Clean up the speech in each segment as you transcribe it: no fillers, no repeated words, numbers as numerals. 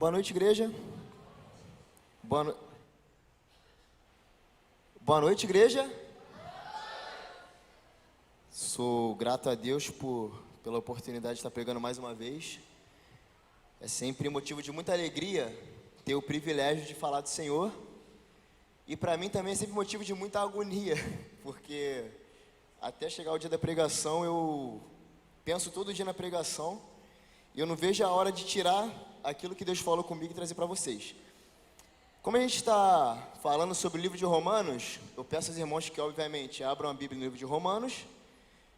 Boa noite, igreja. Boa, no... Boa noite, igreja. Sou grato a Deus pela oportunidade de estar pregando mais uma vez. É sempre motivo de muita alegria ter o privilégio de falar do Senhor. E para mim também é sempre motivo de muita agonia, porque até chegar o dia da pregação eu penso todo dia na pregação e eu não vejo a hora de tirar aquilo que Deus falou comigo e trazer para vocês. Como a gente está falando sobre o livro de Romanos, eu peço aos irmãos que obviamente abram a Bíblia no livro de Romanos.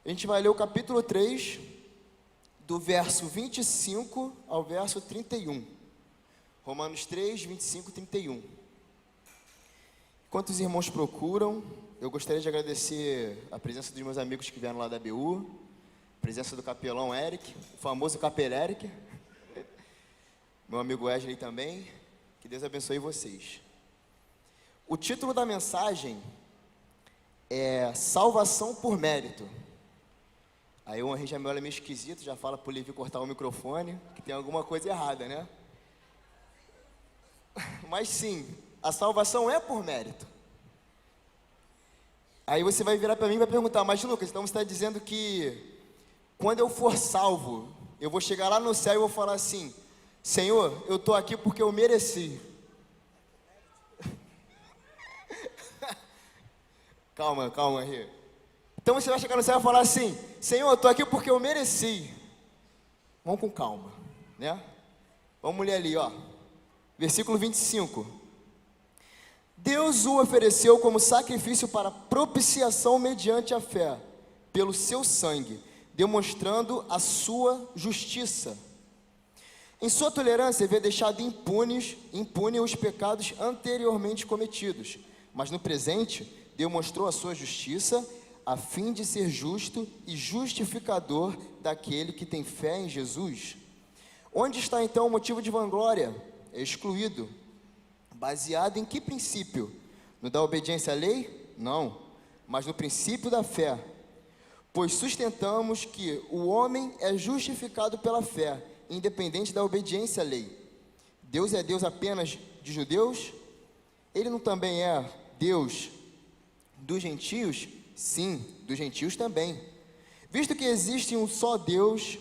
A gente vai ler o capítulo 3, do verso 25 ao verso 31. Romanos 3, 25 e 31. Enquanto os irmãos procuram, eu gostaria de agradecer a presença dos meus amigos que vieram lá da BU, a presença do capelão Eric, o famoso Capel Eric, meu amigo Wesley também. Que Deus abençoe vocês. O título da mensagem é Salvação por Mérito. Aí o Henrique já me olha meio esquisito, já fala pro Levi cortar o microfone, que tem alguma coisa errada, né? Mas sim, a salvação é por mérito. Aí você vai virar para mim e vai perguntar, mas Lucas, então você está dizendo que quando eu for salvo, eu vou chegar lá no céu e vou falar assim: Senhor, eu estou aqui porque eu mereci. Calma, Rê. Então você vai chegar no céu e falar assim: Senhor, eu estou aqui porque eu mereci. Vamos com calma, né? Vamos ler ali, ó. Versículo 25. Deus o ofereceu como sacrifício para propiciação mediante a fé, pelo seu sangue, demonstrando a sua justiça. Em sua tolerância, havia deixado impune os pecados anteriormente cometidos, mas no presente demonstrou a sua justiça, a fim de ser justo e justificador daquele que tem fé em Jesus. Onde está então o motivo de vanglória? É excluído. Baseado em que princípio? No da obediência à lei? Não, mas no princípio da fé. Pois sustentamos que o homem é justificado pela fé, independente da obediência à lei. Deus é Deus apenas de judeus? Ele não também é Deus dos gentios? Sim, dos gentios também. Visto que existe um só Deus,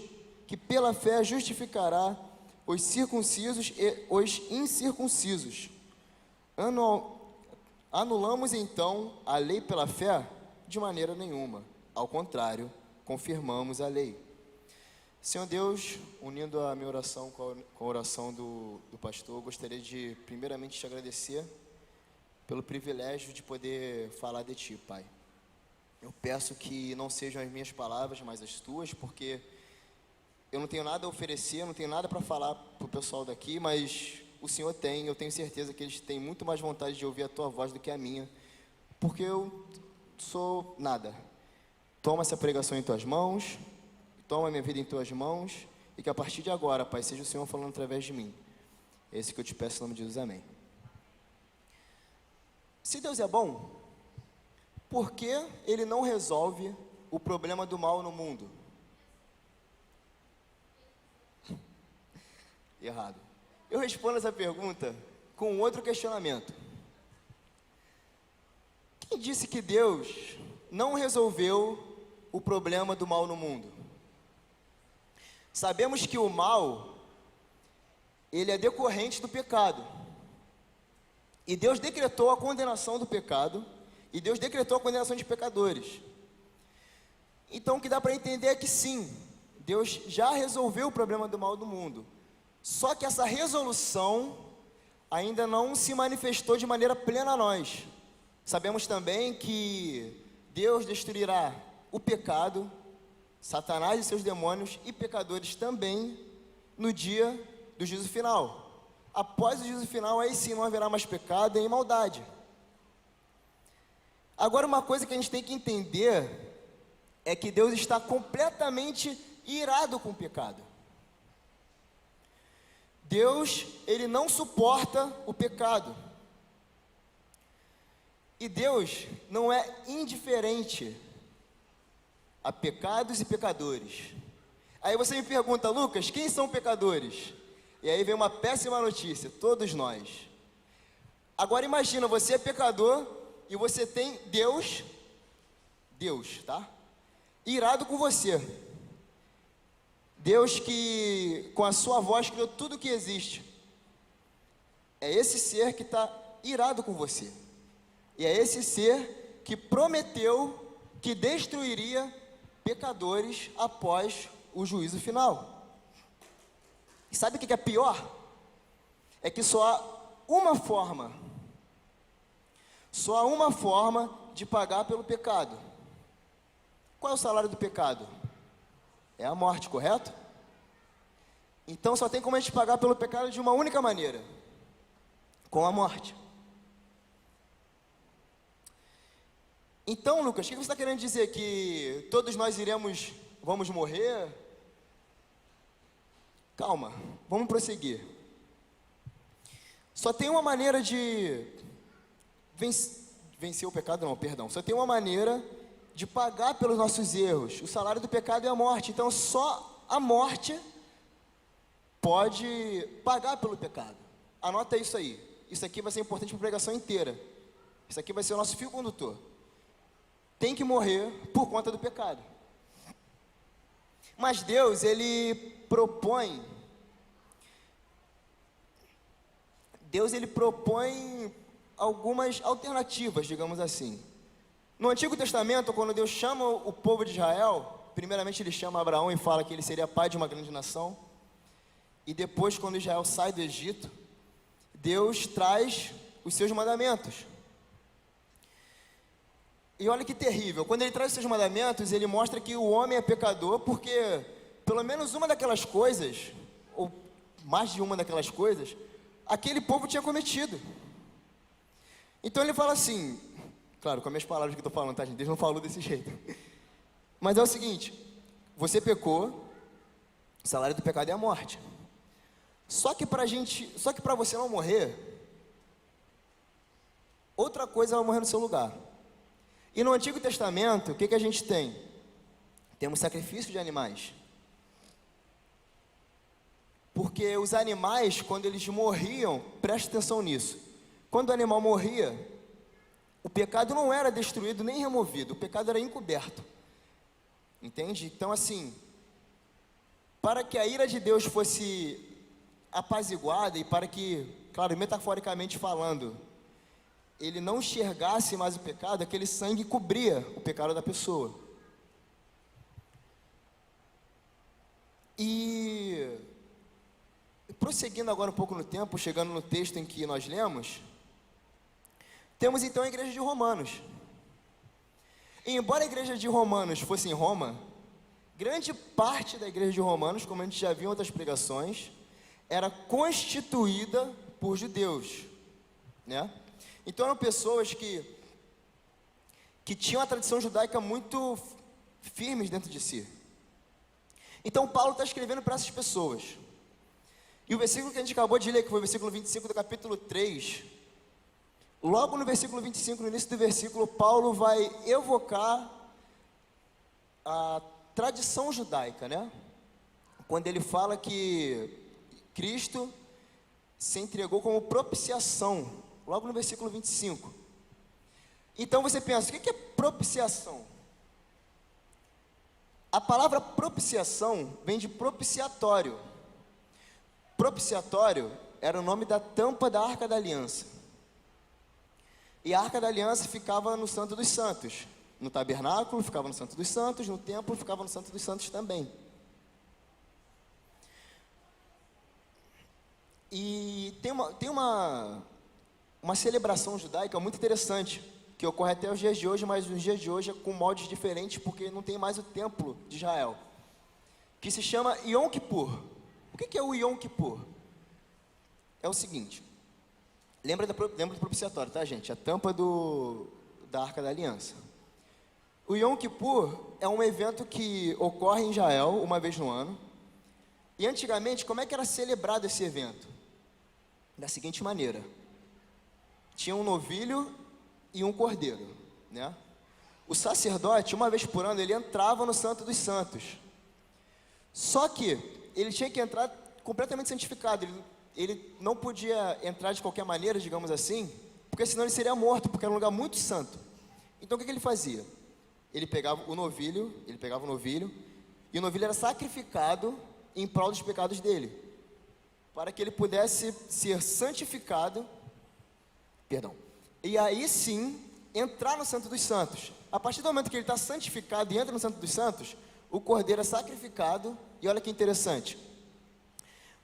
que pela fé justificará os circuncisos e os incircuncisos. Anulamos então a lei pela fé? De maneira nenhuma. Ao contrário, confirmamos a lei. Senhor Deus, unindo a minha oração com a oração do pastor, eu gostaria de primeiramente te agradecer pelo privilégio de poder falar de Ti, Pai. Eu peço que não sejam as minhas palavras, mas as Tuas, porque eu não tenho nada a oferecer, eu não tenho nada para falar para o pessoal daqui, mas o Senhor tem. Eu tenho certeza que eles têm muito mais vontade de ouvir a Tua voz do que a minha, porque eu sou nada. Toma essa pregação em Tuas mãos, toma a minha vida em Tuas mãos, e que a partir de agora, Pai, seja o Senhor falando através de mim. É isso que eu te peço em nome de Jesus, amém. Se Deus é bom, por que Ele não resolve o problema do mal no mundo? Errado. Eu respondo essa pergunta com outro questionamento. Quem disse que Deus não resolveu o problema do mal no mundo? Sabemos que o mal, ele é decorrente do pecado. E Deus decretou a condenação do pecado, e Deus decretou a condenação de pecadores. Então o que dá para entender é que sim, Deus já resolveu o problema do mal do mundo. Só que essa resolução ainda não se manifestou de maneira plena a nós. Sabemos também que Deus destruirá o pecado, Satanás e seus demônios e pecadores também no dia do juízo final. Após o juízo final, aí sim não haverá mais pecado nem maldade. Agora, uma coisa que a gente tem que entender é que Deus está completamente irado com o pecado. Deus, Ele não suporta o pecado. E Deus não é indiferente a pecados e pecadores. Aí você me pergunta, Lucas, quem são pecadores? E aí vem uma péssima notícia, todos nós. Agora imagina, você é pecador e você tem Deus, tá? Irado com você. Deus que com a sua voz criou tudo que existe. É esse ser que está irado com você. E é esse ser que prometeu que destruiria pecadores após o juízo final. E sabe o que é pior? É que só há uma forma de pagar pelo pecado. Qual é o salário do pecado? É a morte, correto? Então só tem como a gente pagar pelo pecado de uma única maneira: com a morte. Então, Lucas, o que você está querendo dizer? Que todos nós vamos morrer? Calma, vamos prosseguir. Só tem uma maneira de vencer o pecado, não, perdão. Só tem uma maneira de pagar pelos nossos erros. O salário do pecado é a morte. Então só a morte pode pagar pelo pecado. Anota isso aí. Isso aqui vai ser importante para a pregação inteira. Isso aqui vai ser o nosso fio condutor. Tem que morrer por conta do pecado. Mas Deus, Ele propõe algumas alternativas, digamos assim. No Antigo Testamento, quando Deus chama o povo de Israel, primeiramente Ele chama Abraão e fala que ele seria pai de uma grande nação. E depois, quando Israel sai do Egito, Deus traz os seus mandamentos. E olha que terrível, quando Ele traz os seus mandamentos, Ele mostra que o homem é pecador, porque pelo menos uma daquelas coisas, ou mais de uma daquelas coisas, aquele povo tinha cometido. Então Ele fala assim, claro, com as minhas palavras que eu estou falando, tá, gente? Deus não falou desse jeito. Mas é o seguinte: você pecou, o salário do pecado é a morte. Só que para você não morrer, outra coisa vai morrer no seu lugar. E no Antigo Testamento, o que a gente tem? Temos sacrifício de animais. Porque os animais, quando eles morriam, preste atenção nisso. Quando o animal morria, o pecado não era destruído nem removido, o pecado era encoberto. Entende? Então assim, para que a ira de Deus fosse apaziguada e para que, claro, metaforicamente falando, Ele não enxergasse mais o pecado, aquele sangue cobria o pecado da pessoa. E prosseguindo agora um pouco no tempo, chegando no texto em que nós lemos, temos então a igreja de Romanos. E embora a igreja de Romanos fosse em Roma, grande parte da igreja de Romanos, como a gente já viu em outras pregações, era constituída por judeus, né? Então eram pessoas que tinham a tradição judaica muito firmes dentro de si. Então Paulo está escrevendo para essas pessoas. E o versículo que a gente acabou de ler, que foi o versículo 25 do capítulo 3, logo no versículo 25, no início do versículo, Paulo vai evocar a tradição judaica, né? Quando ele fala que Cristo se entregou como propiciação, logo no versículo 25. Então você pensa, o que é propiciação? A palavra propiciação vem de propiciatório. Propiciatório era o nome da tampa da Arca da Aliança. E a Arca da Aliança ficava no Santo dos Santos. No tabernáculo ficava no Santo dos Santos, no templo ficava no Santo dos Santos também. E tem uma celebração judaica muito interessante, que ocorre até os dias de hoje, mas nos dias de hoje é com moldes diferentes, porque não tem mais o templo de Israel, que se chama Yom Kippur. O que é o Yom Kippur? É o seguinte, lembra do propiciatório, tá, gente? A tampa da Arca da Aliança. O Yom Kippur é um evento que ocorre em Israel uma vez no ano. E antigamente, como é que era celebrado esse evento? Da seguinte maneira: tinha um novilho e um cordeiro, né? O sacerdote, uma vez por ano, ele entrava no Santo dos Santos. Só que ele tinha que entrar completamente santificado. Ele não podia entrar de qualquer maneira, digamos assim, porque senão ele seria morto, porque era um lugar muito santo. Então o que ele fazia? Ele pegava o novilho, e o novilho era sacrificado em prol dos pecados dele, para que ele pudesse ser santificado, e aí sim, entrar no Santo dos Santos. A partir do momento que ele está santificado e entra no Santo dos Santos, o cordeiro é sacrificado, e olha que interessante,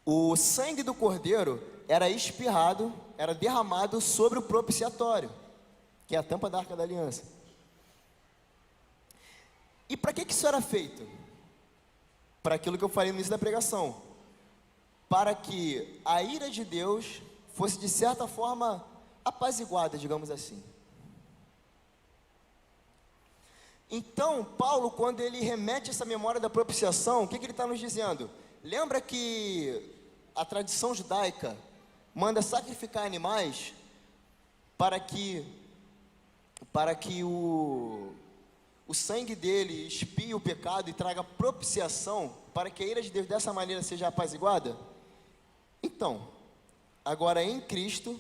o sangue do cordeiro era espirrado, era derramado sobre o propiciatório, que é a tampa da Arca da Aliança. E para que isso era feito? Para aquilo que eu falei no início da pregação, para que a ira de Deus fosse de certa forma apaziguada, digamos assim. Então, Paulo, quando ele remete essa memória da propiciação, o que ele está nos dizendo? Lembra que a tradição judaica manda sacrificar animais para que o sangue dele expie o pecado e traga propiciação, para que a ira de Deus dessa maneira seja apaziguada? Então, agora em Cristo,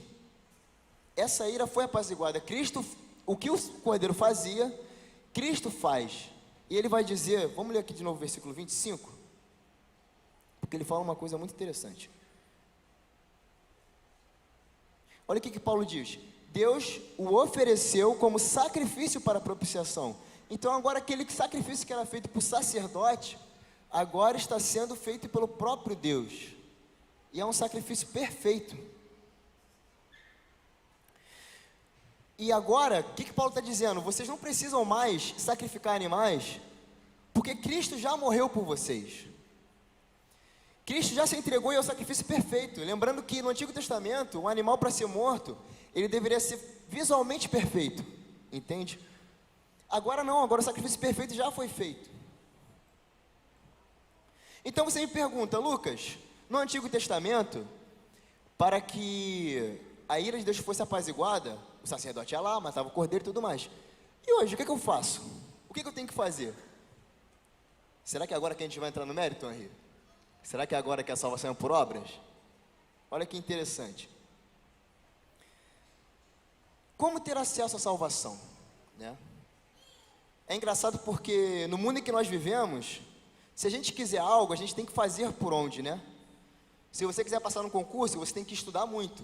essa ira foi apaziguada. Cristo, o que o cordeiro fazia, Cristo faz. E ele vai dizer, vamos ler aqui de novo o versículo 25, porque ele fala uma coisa muito interessante. Olha o que Paulo diz: Deus o ofereceu como sacrifício para propiciação. Então agora aquele sacrifício que era feito por sacerdote, agora está sendo feito pelo próprio Deus, e é um sacrifício perfeito. E agora, o que Paulo está dizendo? Vocês não precisam mais sacrificar animais, porque Cristo já morreu por vocês. Cristo já se entregou e é o sacrifício perfeito. Lembrando que no Antigo Testamento, um animal para ser morto, ele deveria ser visualmente perfeito, entende? Agora não, agora o sacrifício perfeito já foi feito. Então você me pergunta, Lucas, no Antigo Testamento, para que a ira de Deus fosse apaziguada, o sacerdote ia lá, matava o cordeiro e tudo mais. E hoje, o que eu faço? O que eu tenho que fazer? Será que é agora que a gente vai entrar no mérito, Henri? Será que é agora que a salvação é por obras? Olha que interessante. Como ter acesso à salvação, né? É engraçado porque no mundo em que nós vivemos, se a gente quiser algo, a gente tem que fazer por onde, né? Se você quiser passar no concurso, você tem que estudar muito.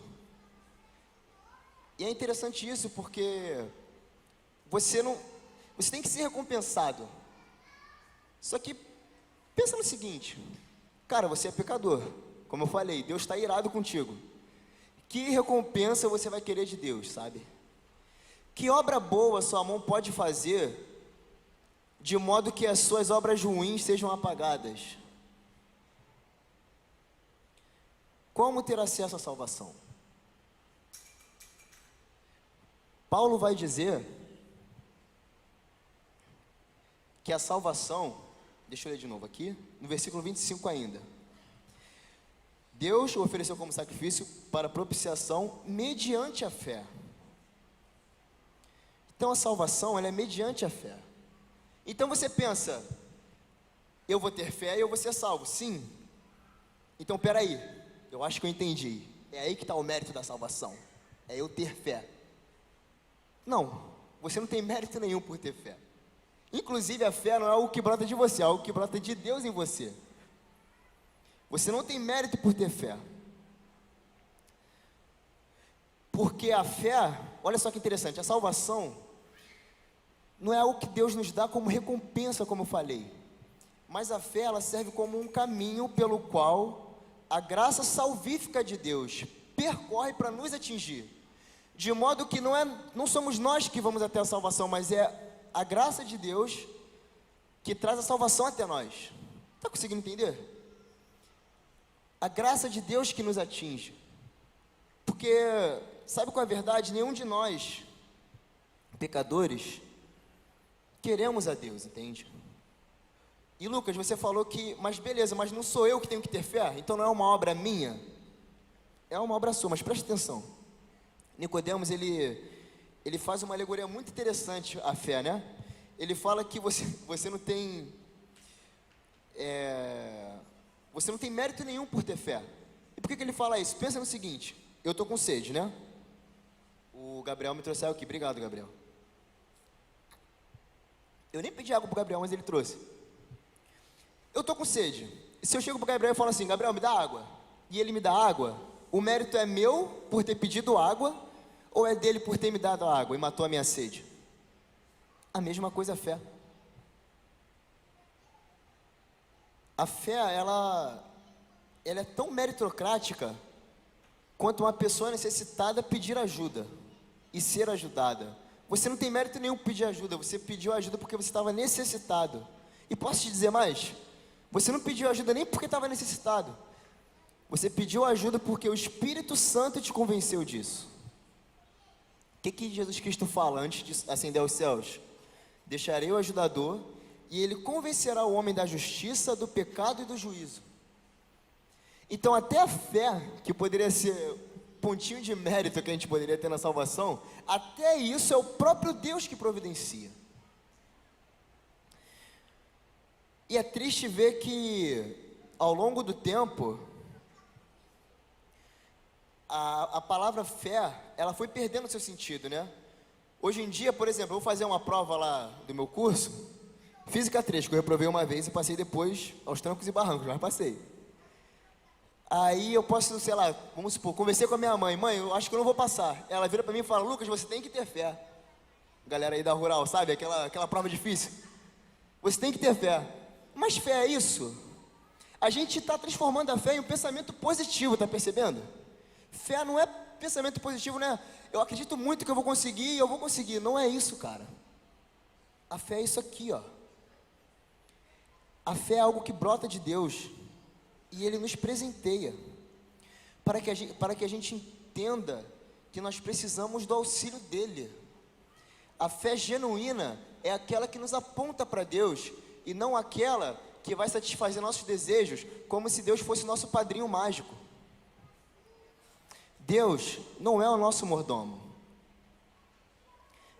E é interessante isso porque você tem que ser recompensado. Só que pensa no seguinte, cara, você é pecador, como eu falei, Deus está irado contigo. Que recompensa você vai querer de Deus, sabe? Que obra boa sua mão pode fazer de modo que as suas obras ruins sejam apagadas? Como ter acesso à salvação? Paulo vai dizer que a salvação, deixa eu ler de novo aqui, no versículo 25 ainda. Deus o ofereceu como sacrifício para propiciação mediante a fé. Então a salvação, ela é mediante a fé. Então você pensa, eu vou ter fé e eu vou ser salvo. Sim. Então peraí, eu acho que eu entendi. É aí que está o mérito da salvação. É eu ter fé. Não, você não tem mérito nenhum por ter fé. Inclusive a fé não é algo que brota de você, é algo que brota de Deus em você. Você não tem mérito por ter fé. Porque a fé, olha só que interessante, a salvação não é algo que Deus nos dá como recompensa, como eu falei. Mas a fé, ela serve como um caminho pelo qual a graça salvífica de Deus percorre para nos atingir. De modo que não somos nós que vamos até a salvação, mas é a graça de Deus que traz a salvação até nós. Está conseguindo entender? A graça de Deus que nos atinge. Porque, sabe qual é a verdade? Nenhum de nós, pecadores, queremos a Deus, entende? E Lucas, você falou que, mas beleza, mas não sou eu que tenho que ter fé? Então não é uma obra minha? É uma obra sua, mas preste atenção. Nicodemos, ele faz uma alegoria muito interessante à fé, né? Ele fala que você não tem Você não tem mérito nenhum por ter fé. E por que ele fala isso? Pensa no seguinte, eu estou com sede, né? O Gabriel me trouxe água aqui, obrigado, Gabriel. Eu nem pedi água pro Gabriel, mas ele trouxe. Eu estou com sede. E se eu chego pro Gabriel e falo assim, Gabriel, me dá água, e ele me dá água, o mérito é meu por ter pedido água, ou é dele por ter me dado água e matou a minha sede? A mesma coisa a fé. A fé, ela é tão meritocrática quanto uma pessoa necessitada pedir ajuda e ser ajudada. Você não tem mérito nenhum pedir ajuda, você pediu ajuda porque você estava necessitado. E posso te dizer mais? Você não pediu ajuda nem porque estava necessitado. Você pediu ajuda porque o Espírito Santo te convenceu disso. O que Jesus Cristo fala antes de ascender aos céus? Deixarei o ajudador e ele convencerá o homem da justiça, do pecado e do juízo. Então até a fé, que poderia ser pontinho de mérito que a gente poderia ter na salvação, até isso é o próprio Deus que providencia. E é triste ver que ao longo do tempo a palavra fé, ela foi perdendo seu sentido, né? Hoje em dia, por exemplo, eu vou fazer uma prova lá do meu curso, Física 3, que eu reprovei uma vez e passei depois aos trancos e barrancos, mas passei. Aí eu posso, sei lá, vamos supor, conversei com a minha mãe, eu acho que eu não vou passar. Ela vira para mim e fala, Lucas, você tem que ter fé. Galera aí da rural, sabe? Aquela prova difícil. Você tem que ter fé. Mas fé é isso? A gente está transformando a fé em um pensamento positivo, tá percebendo? Fé não é pensamento positivo, né? Eu acredito muito que eu vou conseguir e eu vou conseguir. Não é isso, cara. A fé é isso aqui, ó. A fé é algo que brota de Deus e Ele nos presenteia para que a gente entenda que nós precisamos do auxílio dEle. A fé genuína é aquela que nos aponta para Deus e não aquela que vai satisfazer nossos desejos como se Deus fosse nosso padrinho mágico. Deus não é o nosso mordomo.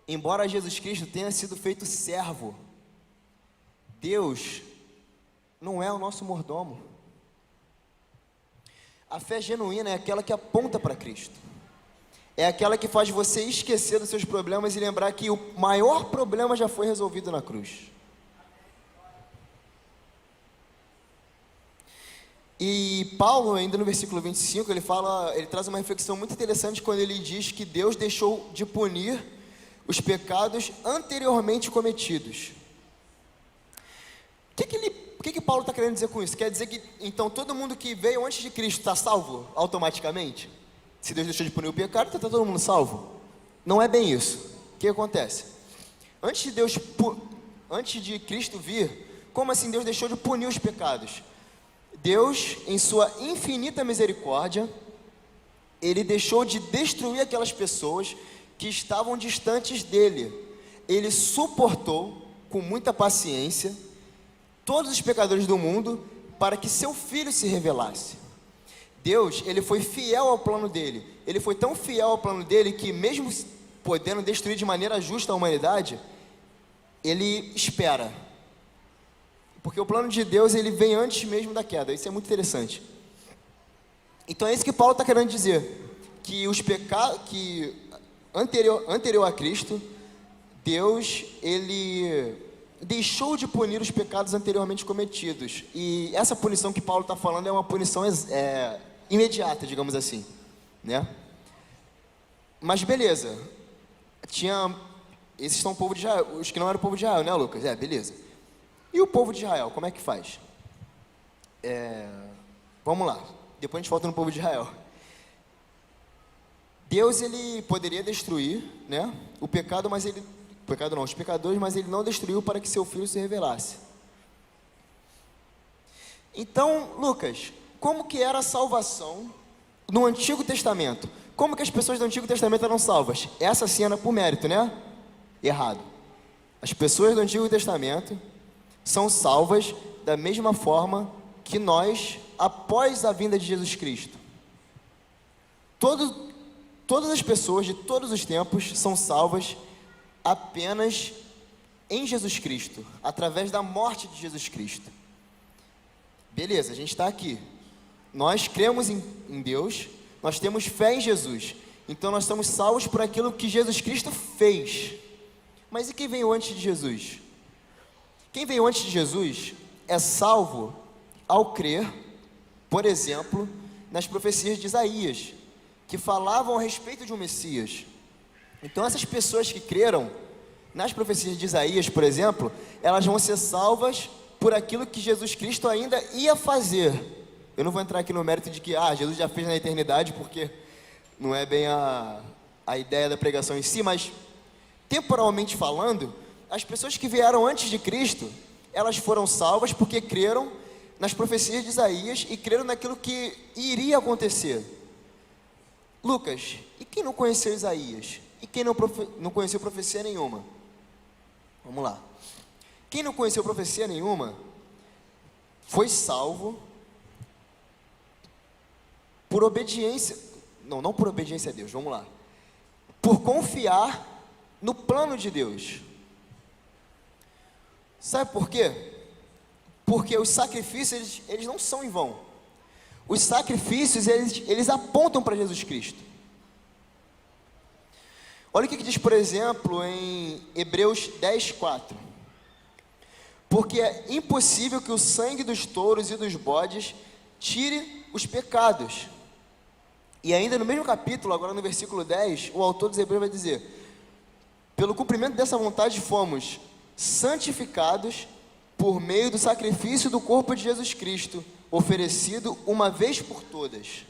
Embora Jesus Cristo tenha sido feito servo, Deus não é o nosso mordomo. A fé genuína é aquela que aponta para Cristo. É aquela que faz você esquecer dos seus problemas e lembrar que o maior problema já foi resolvido na cruz. E Paulo, ainda no versículo 25, ele traz uma reflexão muito interessante quando ele diz que Deus deixou de punir os pecados anteriormente cometidos. O que Paulo está querendo dizer com isso? Quer dizer que então todo mundo que veio antes de Cristo está salvo automaticamente? Se Deus deixou de punir o pecado, então está todo mundo salvo? Não é bem isso. O que acontece? Antes de Cristo vir, como assim Deus deixou de punir os pecados? Deus, em sua infinita misericórdia, Ele deixou de destruir aquelas pessoas que estavam distantes dEle. Ele suportou, com muita paciência, todos os pecadores do mundo, para que seu Filho se revelasse. Deus, Ele foi fiel ao plano dEle. Ele foi tão fiel ao plano dEle, que mesmo podendo destruir de maneira justa a humanidade, Ele espera. Porque o plano de Deus, ele vem antes mesmo da queda. Isso é muito interessante. Então é isso que Paulo está querendo dizer. Que os pecados, anterior a Cristo, Deus, ele deixou de punir os pecados anteriormente cometidos. E essa punição que Paulo está falando é uma punição imediata, digamos assim, né? Mas beleza. Esses são o povo de Israel, os que não eram o povo de Israel, né, Lucas? Beleza. E o povo de Israel, como é que faz? Vamos lá, depois a gente volta no povo de Israel. Deus, ele poderia destruir, né, os pecadores, mas ele não destruiu para que seu Filho se revelasse. Então, Lucas, como que era a salvação no Antigo Testamento? Como que as pessoas do Antigo Testamento eram salvas? Essa sim era por mérito, né? Errado. As pessoas do Antigo Testamento são salvas da mesma forma que nós, após a vinda de Jesus Cristo. Todas as pessoas de todos os tempos são salvas apenas em Jesus Cristo, através da morte de Jesus Cristo. Beleza, a gente está aqui. Nós cremos em Deus, nós temos fé em Jesus. Então nós somos salvos por aquilo que Jesus Cristo fez. Mas e quem veio antes de Jesus? Quem veio antes de Jesus é salvo ao crer, por exemplo, nas profecias de Isaías, que falavam a respeito de um Messias. Então essas pessoas que creram nas profecias de Isaías, por exemplo, elas vão ser salvas por aquilo que Jesus Cristo ainda ia fazer. Eu não vou entrar aqui no mérito de que Jesus já fez na eternidade, porque não é bem a ideia da pregação em si, mas temporalmente falando, as pessoas que vieram antes de Cristo, elas foram salvas porque creram nas profecias de Isaías e creram naquilo que iria acontecer. Lucas, e quem não conheceu Isaías? E quem não conheceu profecia nenhuma? Vamos lá. Quem não conheceu profecia nenhuma foi salvo por obediência, não por obediência a Deus, vamos lá, por confiar no plano de Deus. Sabe por quê? Porque os sacrifícios, eles não são em vão. Os sacrifícios, eles apontam para Jesus Cristo. Olha o que diz, por exemplo, em Hebreus 10:4. Porque é impossível que o sangue dos touros e dos bodes tire os pecados. E ainda no mesmo capítulo, agora no versículo 10, o autor dos Hebreus vai dizer: pelo cumprimento dessa vontade fomos santificados por meio do sacrifício do corpo de Jesus Cristo, oferecido uma vez por todas.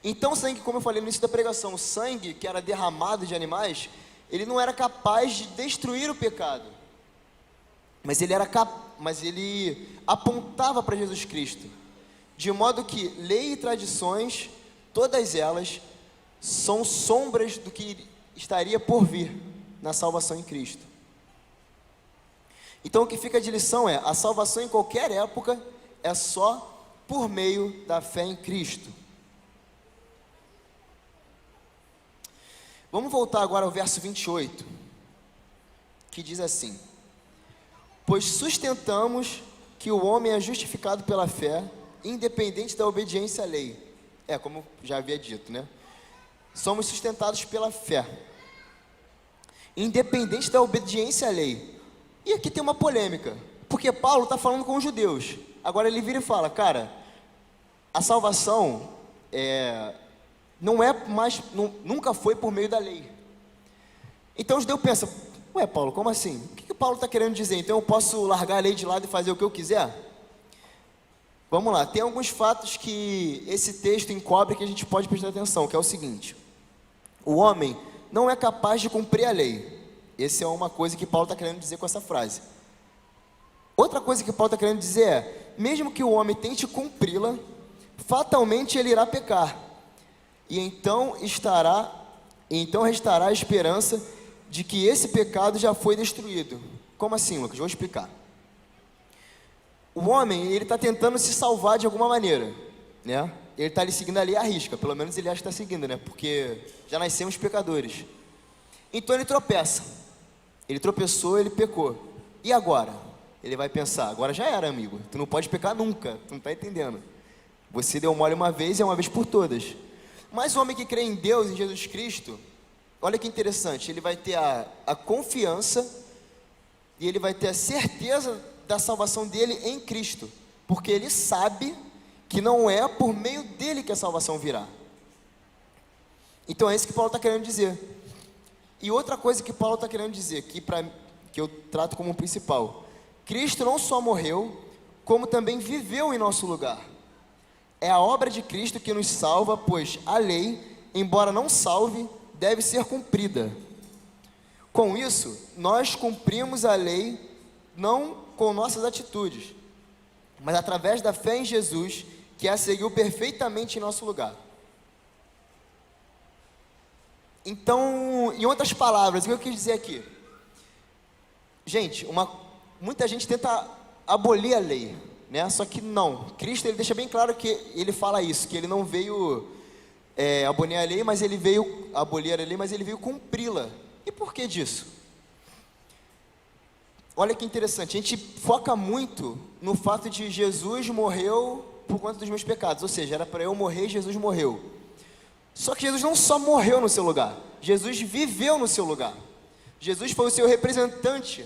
Então o sangue, como eu falei no início da pregação, o sangue que era derramado de animais, ele não era capaz de destruir o pecado, mas ele apontava para Jesus Cristo, de modo que lei e tradições, todas elas são sombras do que estaria por vir na salvação em Cristo. Então o que fica de lição é: a salvação em qualquer época é só por meio da fé em Cristo. Vamos voltar agora ao verso 28, que diz assim: pois sustentamos que o homem é justificado pela fé, independente da obediência à lei. Como já havia dito, né? Somos sustentados pela fé, independente da obediência à lei. E aqui tem uma polêmica, porque Paulo está falando com os judeus. Agora ele vira e fala: cara, a salvação não é mais, nunca foi por meio da lei. Então os judeus pensam: ué, Paulo, como assim? O que Paulo está querendo dizer? Então eu posso largar a lei de lado e fazer o que eu quiser? Vamos lá, tem alguns fatos que esse texto encobre que a gente pode prestar atenção, que é o seguinte: o homem não é capaz de cumprir a lei. Essa é uma coisa que Paulo está querendo dizer com essa frase. Outra coisa que Paulo está querendo dizer é: mesmo que o homem tente cumpri-la, fatalmente ele irá pecar, e então restará a esperança de que esse pecado já foi destruído. Como assim, Lucas? Vou explicar. O homem, ele está tentando se salvar de alguma maneira, né? Ele está ali seguindo a lei à risca, pelo menos ele acha que está seguindo, né? Porque já nascemos pecadores. Então ele tropeça. Ele tropeçou, ele pecou. E agora? Ele vai pensar: agora já era, amigo. Tu não pode pecar nunca, tu não está entendendo. Você deu mole uma vez e é uma vez por todas. Mas o homem que crê em Deus, em Jesus Cristo, olha que interessante, ele vai ter a confiança e ele vai ter a certeza da salvação dele em Cristo, porque ele sabe que não é por meio dele que a salvação virá. Então é isso que Paulo está querendo dizer. E outra coisa que Paulo está querendo dizer, que eu trato como principal: Cristo não só morreu, como também viveu em nosso lugar. É a obra de Cristo que nos salva, pois a lei, embora não salve, deve ser cumprida. Com isso, nós cumprimos a lei não com nossas atitudes, mas através da fé em Jesus, que a seguiu perfeitamente em nosso lugar. Então, em outras palavras, o que eu quis dizer aqui? Gente, muita gente tenta abolir a lei, né? Só que não. Cristo, ele deixa bem claro que ele fala isso, que ele não veio abolir a lei, mas ele veio cumpri-la. E por que disso? olha que interessante, a gente foca muito no fato de Jesus morreu por conta dos meus pecados, ou seja, era para eu morrer e Jesus morreu. Só que Jesus não só morreu no seu lugar, Jesus viveu no seu lugar. Jesus foi o seu representante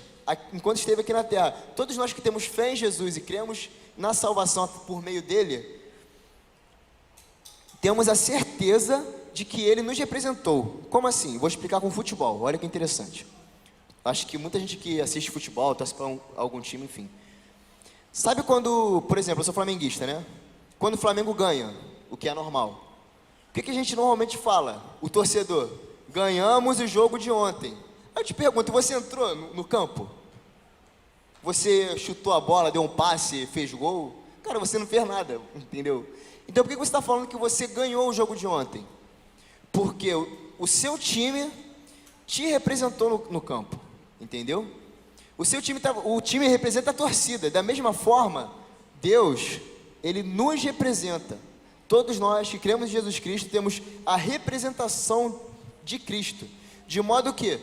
enquanto esteve aqui na terra. Todos nós que temos fé em Jesus e cremos na salvação por meio dele, temos a certeza de que ele nos representou. Como assim? Vou explicar com futebol, olha que interessante. Acho que muita gente que assiste futebol, torce para algum time, enfim. Sabe quando, por exemplo, eu sou flamenguista, né? Quando o Flamengo ganha, o que é normal. O que a gente normalmente fala? O torcedor, ganhamos o jogo de ontem. Aí eu te pergunto, você entrou no campo? Você chutou a bola, deu um passe, fez gol? Cara, você não fez nada, entendeu? Então por que você está falando que você ganhou o jogo de ontem? Porque o seu time te representou no campo, entendeu? O time representa a torcida. Da mesma forma, Deus, ele nos representa. Todos nós que cremos em Jesus Cristo temos a representação de Cristo, de modo que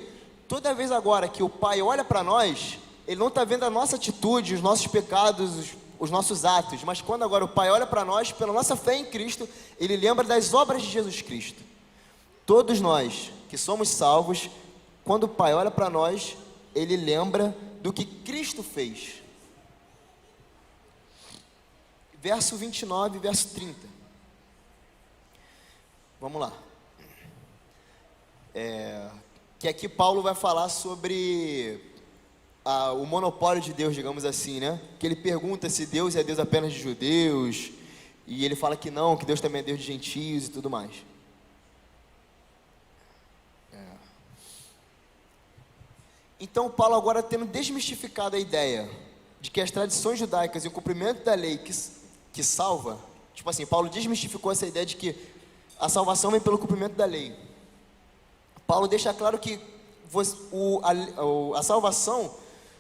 toda vez agora que o Pai olha para nós, ele não está vendo a nossa atitude, os nossos pecados, os nossos atos, mas quando agora o Pai olha para nós, pela nossa fé em Cristo, ele lembra das obras de Jesus Cristo. Todos nós que somos salvos, quando o Pai olha para nós, ele lembra do que Cristo fez. Verso 29, verso 30. Vamos lá. Que aqui Paulo vai falar sobre o monopólio de Deus, digamos assim, né? Que ele pergunta se Deus é Deus apenas de judeus, e ele fala que não, que Deus também é Deus de gentios e tudo mais. Então Paulo agora tendo desmistificado a ideia de que as tradições judaicas e o cumprimento da lei que salva, tipo assim, Paulo desmistificou essa ideia de que a salvação vem pelo cumprimento da lei. Paulo deixa claro que a salvação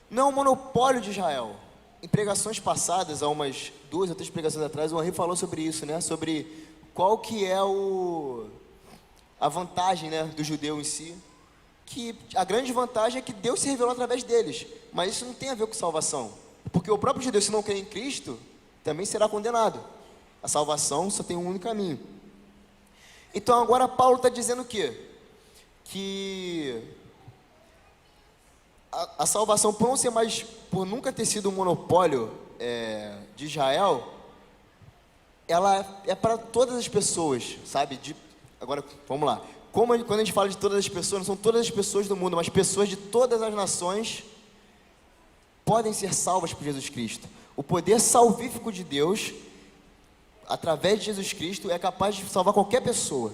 não é um monopólio de Israel. Em pregações passadas, há umas 2 ou 3 pregações atrás, o Henri falou sobre isso, né? Sobre qual que é a vantagem, né, do judeu em si. Que a grande vantagem é que Deus se revelou através deles. Mas isso não tem a ver com salvação. Porque o próprio judeu, se não crer em Cristo, também será condenado. A salvação só tem um único caminho. Então agora Paulo está dizendo o quê? Que a salvação, por nunca ter sido um monopólio de Israel, ela é para todas as pessoas, sabe? Agora, vamos lá. Quando a gente fala de todas as pessoas, não são todas as pessoas do mundo, mas pessoas de todas as nações podem ser salvas por Jesus Cristo. O poder salvífico de Deus, através de Jesus Cristo, é capaz de salvar qualquer pessoa.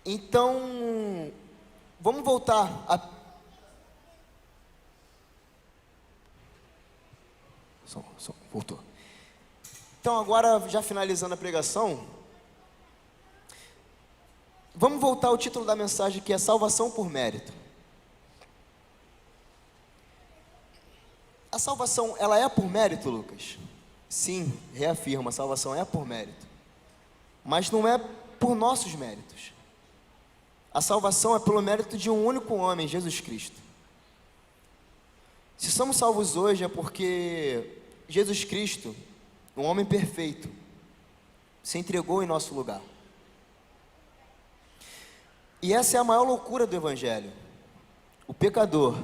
Então, vamos voltar voltou. Então agora, já finalizando a pregação, vamos voltar ao título da mensagem, que é salvação por mérito. A salvação, ela é por mérito, Lucas? Sim, reafirma, a salvação é por mérito. Mas não é por nossos méritos. A salvação é pelo mérito de um único homem, Jesus Cristo. Se somos salvos hoje é porque Jesus Cristo, um homem perfeito, se entregou em nosso lugar. E essa é a maior loucura do Evangelho. O pecador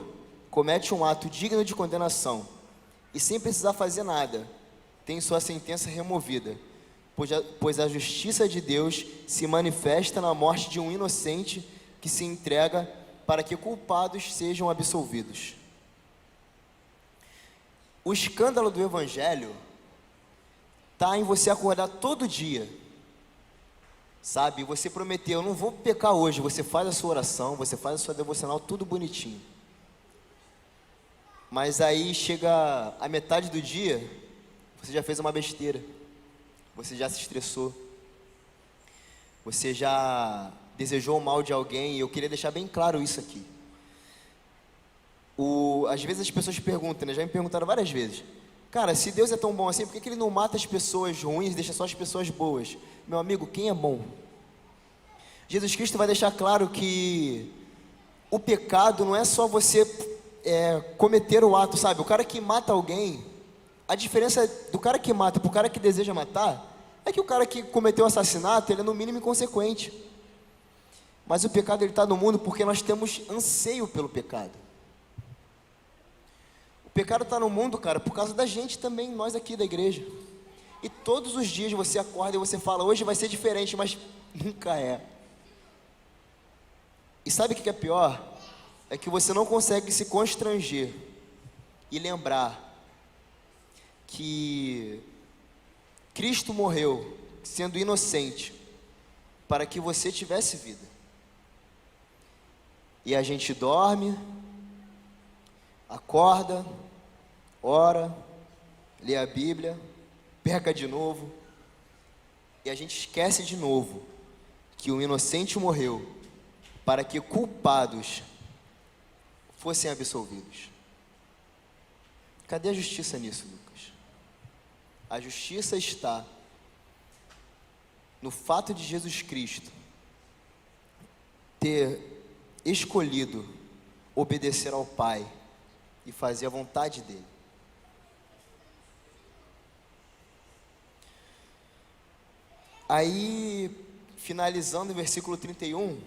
comete um ato digno de condenação e sem precisar fazer nada, tem sua sentença removida, pois a justiça de Deus se manifesta na morte de um inocente que se entrega para que culpados sejam absolvidos. O escândalo do Evangelho está em você acordar todo dia, sabe? Você prometeu, eu não vou pecar hoje, você faz a sua oração, você faz a sua devocional, tudo bonitinho. Mas aí chega a metade do dia, você já fez uma besteira, você já se estressou, você já desejou o mal de alguém, e eu queria deixar bem claro isso aqui. Às vezes as pessoas perguntam, né? Já me perguntaram várias vezes, cara, se Deus é tão bom assim, por que ele não mata as pessoas ruins e deixa só as pessoas boas? Meu amigo, quem é bom? Jesus Cristo vai deixar claro que o pecado não é só você cometer o ato, sabe? O cara que mata alguém, a diferença do cara que mata para o cara que deseja matar é que o cara que cometeu o assassinato, ele é no mínimo inconsequente. Mas o pecado, ele está no mundo porque nós temos anseio pelo pecado. O pecado está no mundo, cara, por causa da gente também, nós aqui da igreja. E todos os dias você acorda e você fala, hoje vai ser diferente, mas nunca é. E sabe o que é pior? É que você não consegue se constranger e lembrar que Cristo morreu sendo inocente para que você tivesse vida. E a gente dorme, acorda, ora, lê a Bíblia, peca de novo, e a gente esquece de novo que o inocente morreu para que culpados fossem absolvidos. Cadê a justiça nisso, Lucas? A justiça está no fato de Jesus Cristo ter escolhido obedecer ao Pai e fazer a vontade dele. Aí, finalizando o versículo 31,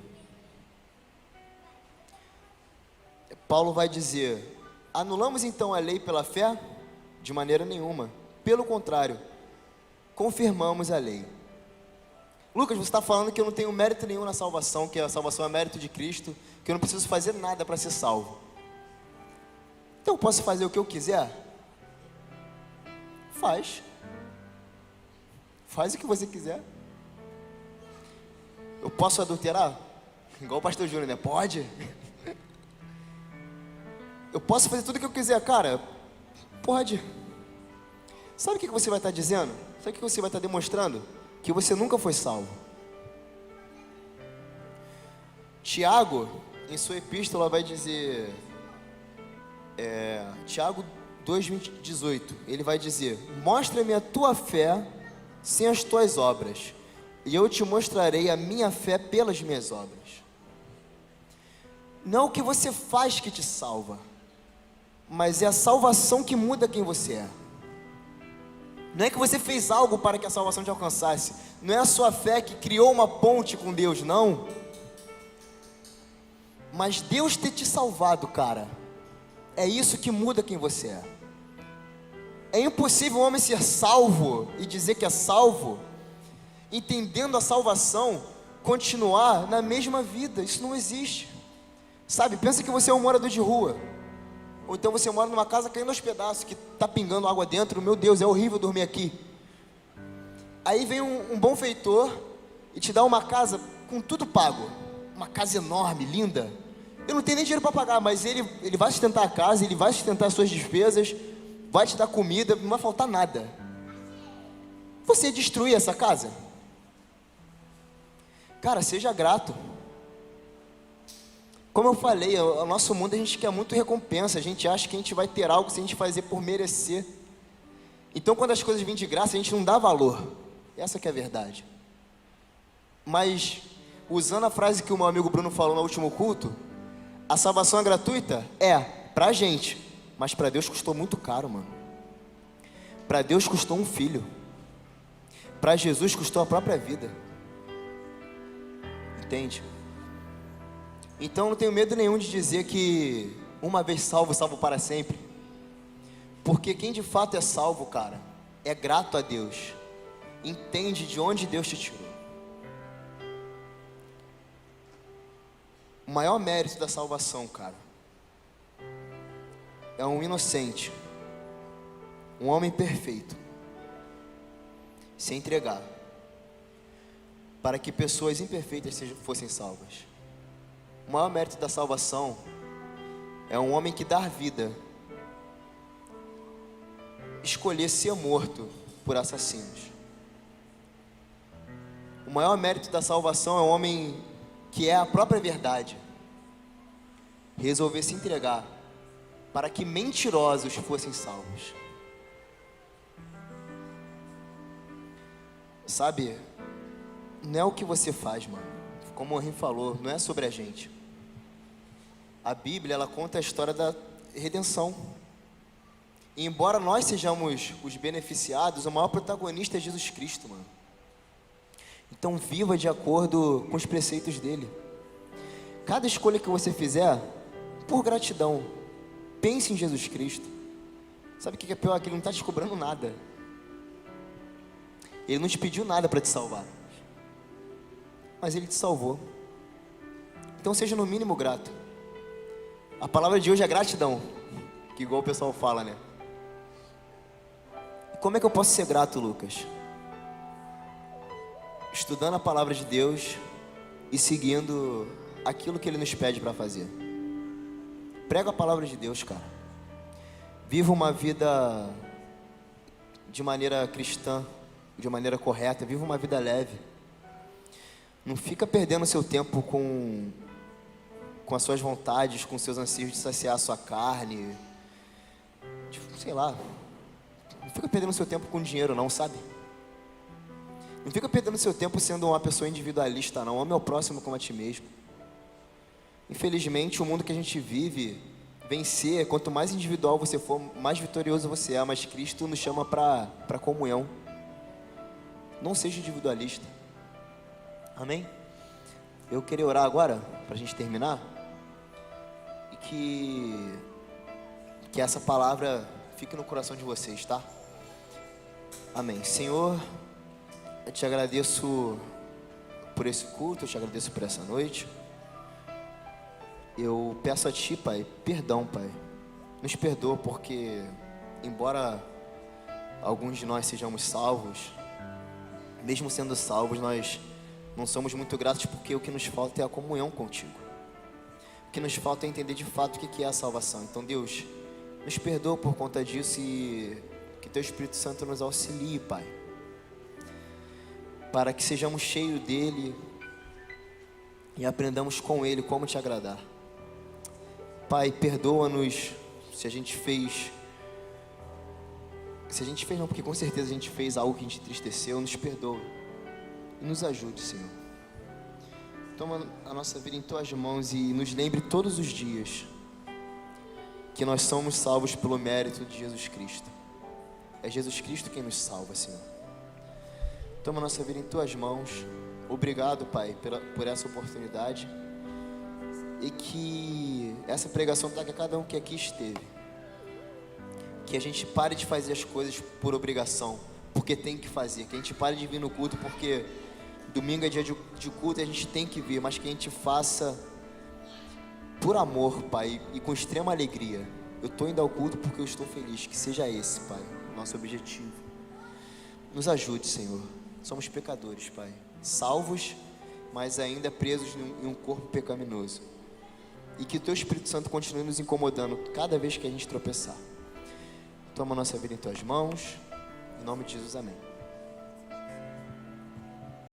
Paulo vai dizer: anulamos então a lei pela fé? De maneira nenhuma. Pelo contrário, confirmamos a lei. Lucas, você está falando que eu não tenho mérito nenhum na salvação, que a salvação é mérito de Cristo, que eu não preciso fazer nada para ser salvo. Então eu posso fazer o que eu quiser? Faz. Faz o que você quiser. Eu posso adulterar? Igual o pastor Júnior, né? Pode. Eu posso fazer tudo o que eu quiser, cara? Pode. Sabe o que você vai estar dizendo? Sabe o que você vai estar demonstrando? Que você nunca foi salvo. Tiago, em sua epístola, vai dizer, Tiago 2:18, ele vai dizer: mostra-me a tua fé sem as tuas obras, e eu te mostrarei a minha fé pelas minhas obras. Não é o que você faz que te salva, mas é a salvação que muda quem você é. Não é que você fez algo para que a salvação te alcançasse. Não é a sua fé que criou uma ponte com Deus, não. Mas Deus ter te salvado, cara, é isso que muda quem você é. É impossível um homem ser salvo e dizer que é salvo, entendendo a salvação, continuar na mesma vida. Isso não existe. Sabe, pensa que você é um morador de rua. Ou então você mora numa casa caindo aos pedaços, que está pingando água dentro. Meu Deus, é horrível dormir aqui. Aí vem um bom feitor e te dá uma casa com tudo pago. Uma casa enorme, linda. Eu não tenho nem dinheiro para pagar, mas ele vai sustentar a casa, ele vai sustentar as suas despesas, vai te dar comida, não vai faltar nada. Você destruir essa casa? Cara, seja grato. Como eu falei, o nosso mundo a gente quer muito recompensa. A gente acha que a gente vai ter algo se a gente fazer por merecer. Então quando as coisas vêm de graça, a gente não dá valor. Essa que é a verdade. Mas, usando a frase que o meu amigo Bruno falou no último culto, a salvação é gratuita? É, pra gente. Mas pra Deus custou muito caro, mano. Pra Deus custou um filho. Pra Jesus custou a própria vida. Entende? Então não tenho medo nenhum de dizer que uma vez salvo, salvo para sempre. Porque quem de fato é salvo, cara, é grato a Deus. Entende de onde Deus te tirou. O maior mérito da salvação, cara, é um inocente, um homem perfeito, se entregar para que pessoas imperfeitas fossem salvas. O maior mérito da salvação é um homem que dá vida, escolher ser morto por assassinos. O maior mérito da salvação é um homem que é a própria verdade, resolver se entregar para que mentirosos fossem salvos. Sabe, não é o que você faz, mano. Como o Henry falou, não é sobre a gente. A Bíblia, ela conta a história da redenção. E embora nós sejamos os beneficiados, o maior protagonista é Jesus Cristo, mano. Então viva de acordo com os preceitos dele. Cada escolha que você fizer, por gratidão, pense em Jesus Cristo. Sabe o que é pior? Que ele não está te cobrando nada. Ele não te pediu nada para te salvar, mas ele te salvou. Então seja no mínimo grato. A palavra de hoje é gratidão, que igual o pessoal fala, né? E como é que eu posso ser grato, Lucas? Estudando a palavra de Deus e seguindo aquilo que ele nos pede para fazer. Prega a palavra de Deus, cara. Viva uma vida de maneira cristã, de maneira correta. Viva uma vida leve. Não fica perdendo seu tempo com as suas vontades, com seus anseios de saciar a sua carne. Tipo, sei lá. Não fica perdendo seu tempo com dinheiro não, sabe? Não fica perdendo seu tempo sendo uma pessoa individualista não. Ame ao próximo como a ti mesmo. Infelizmente, o mundo que a gente vive, vencer, quanto mais individual você for, mais vitorioso você é. Mas Cristo nos chama para comunhão. Não seja individualista. Amém? Eu queria orar agora, para a gente terminar. E que essa palavra fique no coração de vocês, tá? Amém. Senhor, eu te agradeço por esse culto, eu te agradeço por essa noite. Eu peço a Ti, Pai, perdão, Pai. Nos perdoa porque, embora alguns de nós sejamos salvos, mesmo sendo salvos, nós não somos muito gratos porque o que nos falta é a comunhão contigo. O que nos falta é entender de fato o que é a salvação. Então, Deus, nos perdoa por conta disso e que Teu Espírito Santo nos auxilie, Pai, para que sejamos cheios dEle e aprendamos com Ele como Te agradar. Pai, perdoa-nos se a gente fez não, porque com certeza a gente fez algo que a gente entristeceu. Nos perdoa e nos ajude, Senhor. Toma a nossa vida em Tuas mãos e nos lembre todos os dias que nós somos salvos pelo mérito de Jesus Cristo. É Jesus Cristo quem nos salva, Senhor. Toma a nossa vida em Tuas mãos. Obrigado, Pai, por essa oportunidade. E que essa pregação traga a cada um que aqui esteve. Que a gente pare de fazer as coisas por obrigação, porque tem que fazer. Que a gente pare de vir no culto porque domingo é dia de culto e a gente tem que vir. Mas que a gente faça por amor, Pai, e com extrema alegria. Eu estou indo ao culto porque eu estou feliz. Que seja esse, Pai, o nosso objetivo. Nos ajude, Senhor. Somos pecadores, Pai, salvos, mas ainda presos em um corpo pecaminoso. E que o Teu Espírito Santo continue nos incomodando cada vez que a gente tropeçar. Toma a nossa vida em Tuas mãos. Em nome de Jesus, amém.